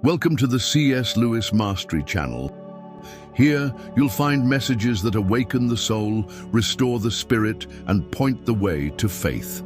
Welcome to the C.S. Lewis Mastery Channel. Here, you'll find messages that awaken the soul, restore the spirit, and point the way to faith.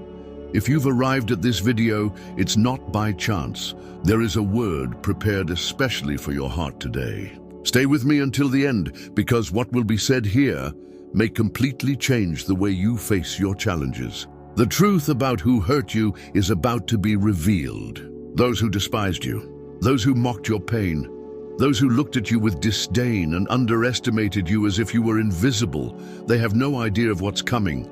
If you've arrived at this video, it's not by chance. There is a word prepared especially for your heart today. Stay with me until the end, because what will be said here may completely change the way you face your challenges. The truth about who hurt you is about to be revealed. Those who despised you, those who mocked your pain, those who looked at you with disdain and underestimated you as if you were invisible, they have no idea of what's coming.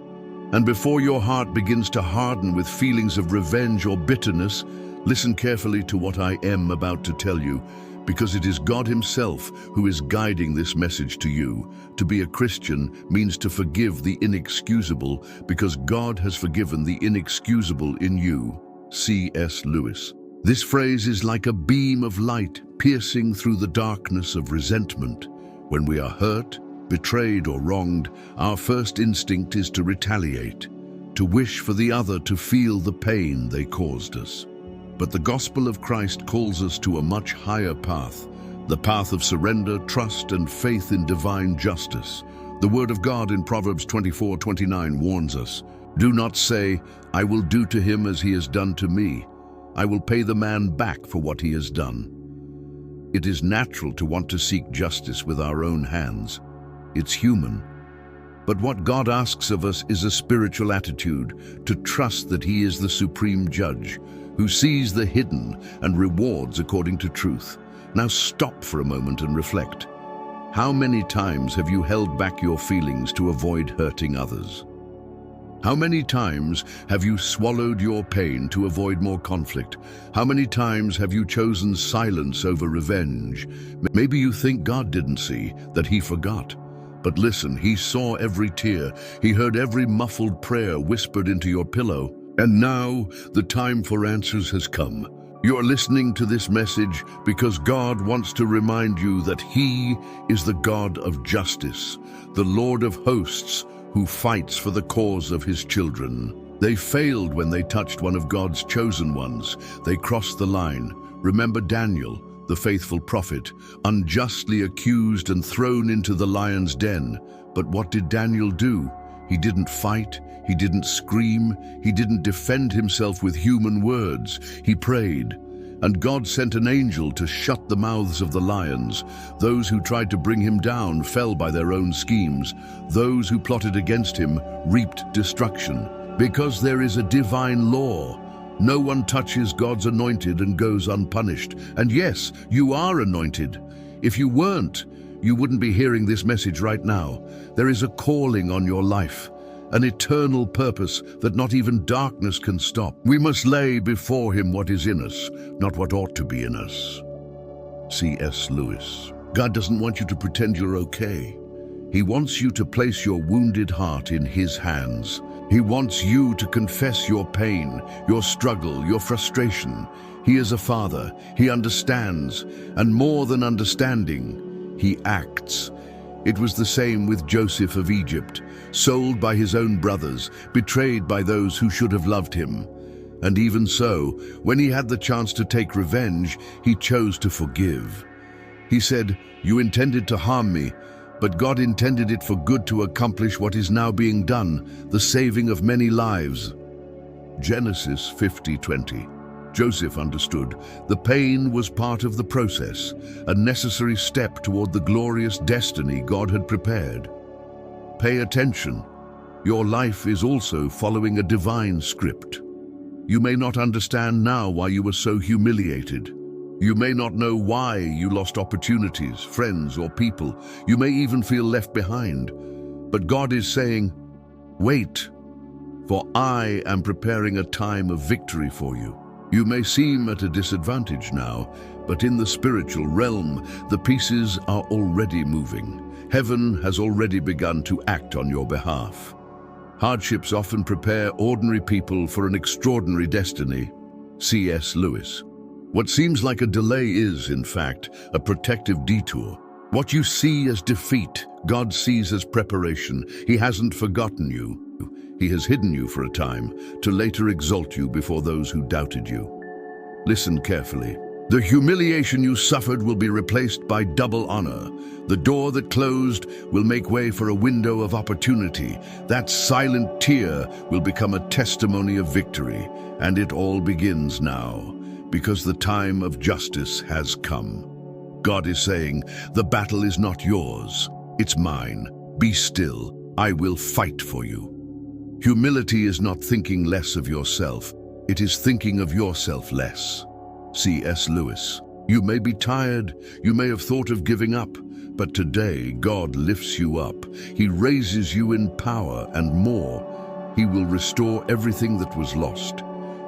And before your heart begins to harden with feelings of revenge or bitterness, listen carefully to what I am about to tell you, because it is God Himself who is guiding this message to you. To be a Christian means to forgive the inexcusable, because God has forgiven the inexcusable in you. C.S. Lewis. This phrase is like a beam of light piercing through the darkness of resentment. When we are hurt, betrayed, or wronged, our first instinct is to retaliate, to wish for the other to feel the pain they caused us. But the gospel of Christ calls us to a much higher path, the path of surrender, trust, and faith in divine justice. The word of God in Proverbs 24:29 warns us, "Do not say, 'I will do to him as he has done to me. I will pay the man back for what he has done.'" It is natural to want to seek justice with our own hands. It's human. But what God asks of us is a spiritual attitude, to trust that He is the supreme judge, who sees the hidden and rewards according to truth. Now stop for a moment and reflect. How many times have you held back your feelings to avoid hurting others? How many times have you swallowed your pain to avoid more conflict? How many times have you chosen silence over revenge? Maybe you think God didn't see, that He forgot. But listen, He saw every tear. He heard every muffled prayer whispered into your pillow. And now the time for answers has come. You're listening to this message because God wants to remind you that He is the God of justice, the Lord of hosts, who fights for the cause of His children. They failed when they touched one of God's chosen ones. They crossed the line. Remember Daniel, the faithful prophet, unjustly accused and thrown into the lion's den. But what did Daniel do? He didn't fight. He didn't scream. He didn't defend himself with human words. He prayed. And God sent an angel to shut the mouths of the lions. Those who tried to bring him down fell by their own schemes. Those who plotted against him reaped destruction. Because there is a divine law. No one touches God's anointed and goes unpunished. And yes, you are anointed. If you weren't, you wouldn't be hearing this message right now. There is a calling on your life, an eternal purpose that not even darkness can stop. We must lay before Him what is in us, not what ought to be in us. C.S. Lewis. God doesn't want you to pretend you're okay. He wants you to place your wounded heart in His hands. He wants you to confess your pain, your struggle, your frustration. He is a Father. He understands, and more than understanding, He acts. It was the same with Joseph of Egypt, sold by his own brothers, betrayed by those who should have loved him. And even so, when he had the chance to take revenge, he chose to forgive. He said, "You intended to harm me, but God intended it for good to accomplish what is now being done, the saving of many lives." Genesis 50:20. Joseph understood the pain was part of the process, a necessary step toward the glorious destiny God had prepared. Pay attention. Your life is also following a divine script. You may not understand now why you were so humiliated. You may not know why you lost opportunities, friends, or people. You may even feel left behind. But God is saying, "Wait, for I am preparing a time of victory for you." You may seem at a disadvantage now, but in the spiritual realm, the pieces are already moving. Heaven has already begun to act on your behalf. Hardships often prepare ordinary people for an extraordinary destiny. C.S. Lewis. What seems like a delay is, in fact, a protective detour. What you see as defeat, God sees as preparation. He hasn't forgotten you. He has hidden you for a time, to later exalt you before those who doubted you. Listen carefully. The humiliation you suffered will be replaced by double honor. The door that closed will make way for a window of opportunity. That silent tear will become a testimony of victory. And it all begins now, because the time of justice has come. God is saying, the battle is not yours, it's mine. Be still, I will fight for you. Humility is not thinking less of yourself, it is thinking of yourself less. C.S. Lewis. You may be tired, you may have thought of giving up, but today God lifts you up. He raises you in power and more. He will restore everything that was lost.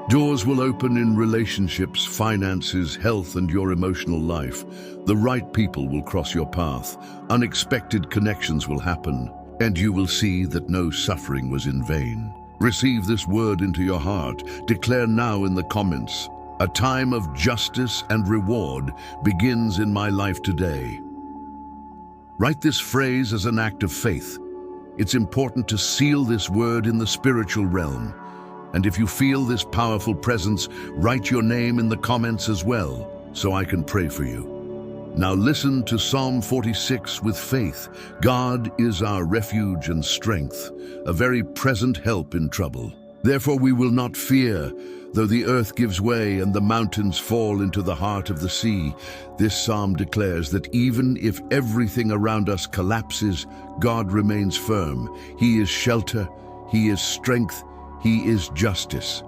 Doors will open in relationships, finances, health, and your emotional life. The right people will cross your path. Unexpected connections will happen, and you will see that no suffering was in vain. Receive this word into your heart. Declare now in the comments, a time of justice and reward begins in my life today. Write this phrase as an act of faith. It's important to seal this word in the spiritual realm. And if you feel this powerful presence, write your name in the comments as well, so I can pray for you. Now listen to Psalm 46 with faith. God is our refuge and strength, a very present help in trouble. Therefore we will not fear, though the earth gives way and the mountains fall into the heart of the sea. This psalm declares that even if everything around us collapses, God remains firm. He is shelter, He is strength, He is justice.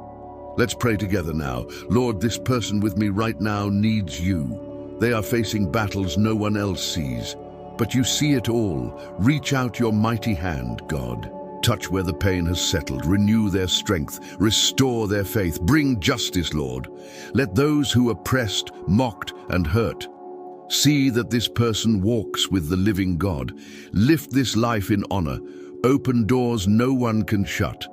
Let's pray together now. Lord, this person with me right now needs you. They are facing battles no one else sees, but you see it all. Reach out your mighty hand, God. Touch where the pain has settled, renew their strength, restore their faith, bring justice, Lord. Let those who are oppressed, mocked, and hurt see that this person walks with the living God. Lift this life in honor, open doors no one can shut,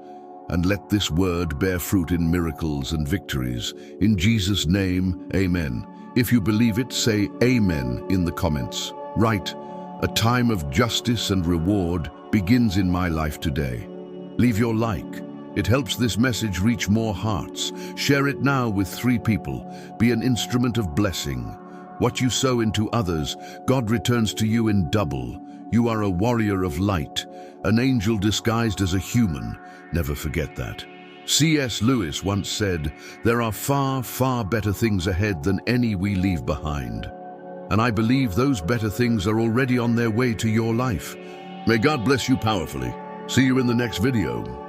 and let this word bear fruit in miracles and victories. In Jesus' name, amen. If you believe it, say amen in the comments. Write, a time of justice and reward begins in my life today. Leave your like. It helps this message reach more hearts. Share it now with 3 people. Be an instrument of blessing. What you sow into others, God returns to you in double. You are a warrior of light, an angel disguised as a human. Never forget that. C.S. Lewis once said, there are far, far better things ahead than any we leave behind. And I believe those better things are already on their way to your life. May God bless you powerfully. See you in the next video.